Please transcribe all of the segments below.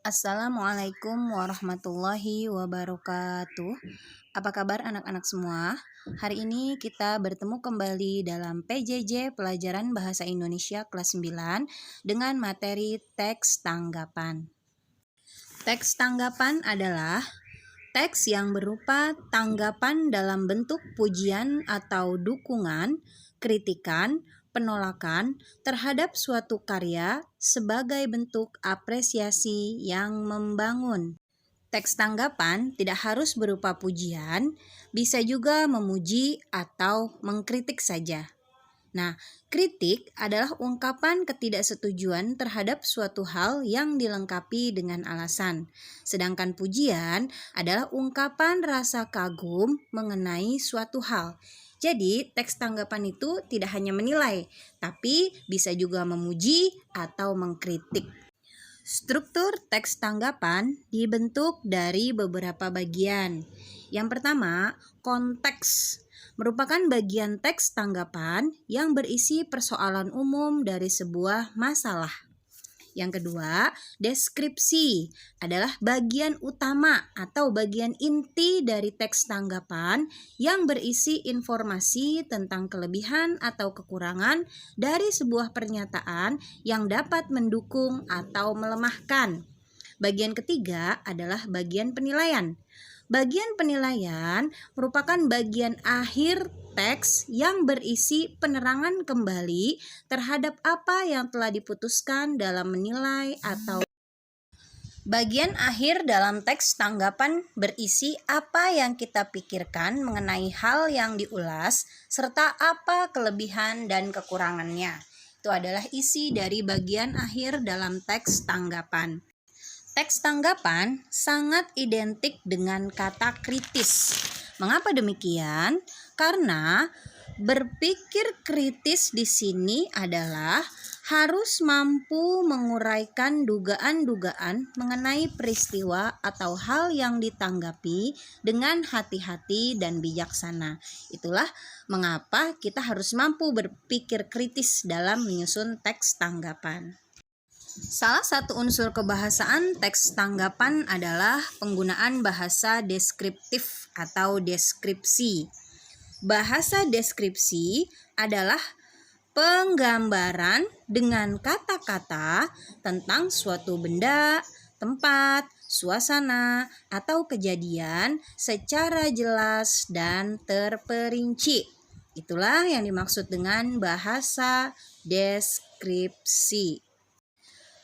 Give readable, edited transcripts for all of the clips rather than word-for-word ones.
Assalamualaikum warahmatullahi wabarakatuh. Apa kabar anak-anak semua? Hari ini kita bertemu kembali dalam PJJ Pelajaran Bahasa Indonesia kelas 9 dengan materi teks tanggapan. Teks tanggapan adalah teks yang berupa tanggapan dalam bentuk pujian atau dukungan, kritikan, penolakan terhadap suatu karya sebagai bentuk apresiasi yang membangun. Teks tanggapan tidak harus berupa pujian, bisa juga memuji atau mengkritik saja. Nah, kritik adalah ungkapan ketidaksetujuan terhadap suatu hal yang dilengkapi dengan alasan. Sedangkan pujian adalah ungkapan rasa kagum mengenai suatu hal. Jadi, teks tanggapan itu tidak hanya menilai, tapi bisa juga memuji atau mengkritik. Struktur teks tanggapan dibentuk dari beberapa bagian. Yang pertama, konteks merupakan bagian teks tanggapan yang berisi persoalan umum dari sebuah masalah. Yang kedua, deskripsi adalah bagian utama atau bagian inti dari teks tanggapan yang berisi informasi tentang kelebihan atau kekurangan dari sebuah pernyataan yang dapat mendukung atau melemahkan. Bagian ketiga adalah bagian penilaian. Bagian penilaian merupakan bagian akhir teks yang berisi penerangan kembali terhadap apa yang telah diputuskan dalam menilai atau bagian akhir dalam teks tanggapan berisi apa yang kita pikirkan mengenai hal yang diulas serta apa kelebihan dan kekurangannya. Itu adalah isi dari bagian akhir dalam teks tanggapan. Teks tanggapan sangat identik dengan kata kritis. Mengapa demikian? Karena berpikir kritis di sini adalah harus mampu menguraikan dugaan-dugaan mengenai peristiwa atau hal yang ditanggapi dengan hati-hati dan bijaksana. Itulah mengapa kita harus mampu berpikir kritis dalam menyusun teks tanggapan. Salah satu unsur kebahasaan teks tanggapan adalah penggunaan bahasa deskriptif atau deskripsi. Bahasa deskripsi adalah penggambaran dengan kata-kata tentang suatu benda, tempat, suasana, atau kejadian secara jelas dan terperinci. Itulah yang dimaksud dengan bahasa deskripsi.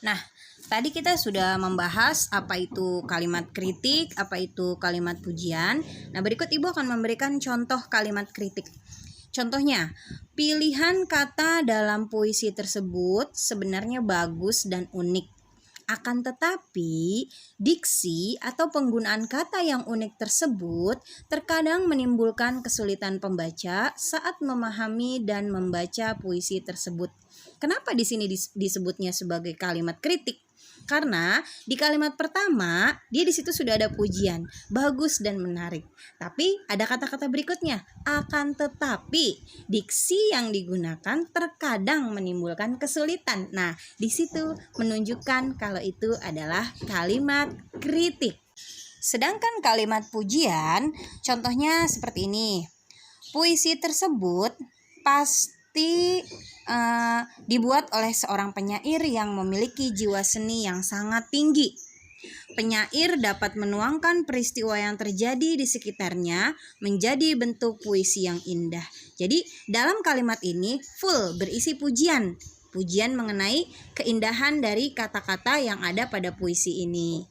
Nah, tadi kita sudah membahas apa itu kalimat kritik, apa itu kalimat pujian. Nah, berikut Ibu akan memberikan contoh kalimat kritik. Contohnya, pilihan kata dalam puisi tersebut sebenarnya bagus dan unik. Akan tetapi, diksi atau penggunaan kata yang unik tersebut terkadang menimbulkan kesulitan pembaca saat memahami dan membaca puisi tersebut. Kenapa di sini disebutnya sebagai kalimat kritik? Karena di kalimat pertama dia di situ sudah ada pujian, bagus dan menarik. Tapi ada kata-kata berikutnya, akan tetapi diksi yang digunakan terkadang menimbulkan kesulitan. Nah, di situ menunjukkan kalau itu adalah kalimat kritik. Sedangkan kalimat pujian, contohnya seperti ini. Puisi tersebut pasti dibuat oleh seorang penyair yang memiliki jiwa seni yang sangat tinggi. Penyair dapat menuangkan peristiwa yang terjadi di sekitarnya menjadi bentuk puisi yang indah. Jadi dalam kalimat ini full berisi pujian. Pujian mengenai keindahan dari kata-kata yang ada pada puisi ini.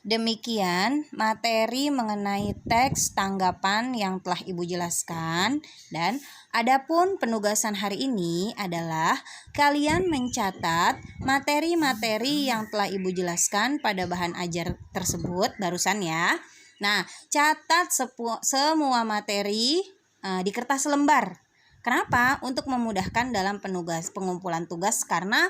Demikian materi mengenai teks tanggapan yang telah Ibu jelaskan, dan adapun penugasan hari ini adalah kalian mencatat materi-materi yang telah Ibu jelaskan pada bahan ajar tersebut barusan ya. Nah, catat semua materi di kertas lembar. Kenapa? Untuk memudahkan dalam pengumpulan tugas karena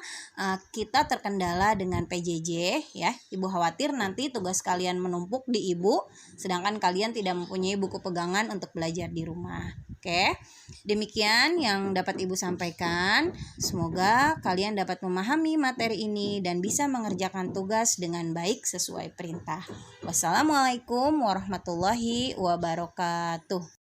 kita terkendala dengan PJJ ya. Ibu khawatir nanti tugas kalian menumpuk di Ibu sedangkan kalian tidak mempunyai buku pegangan untuk belajar di rumah. Oke. Demikian yang dapat Ibu sampaikan. Semoga kalian dapat memahami materi ini dan bisa mengerjakan tugas dengan baik sesuai perintah. Wassalamualaikum warahmatullahi wabarakatuh.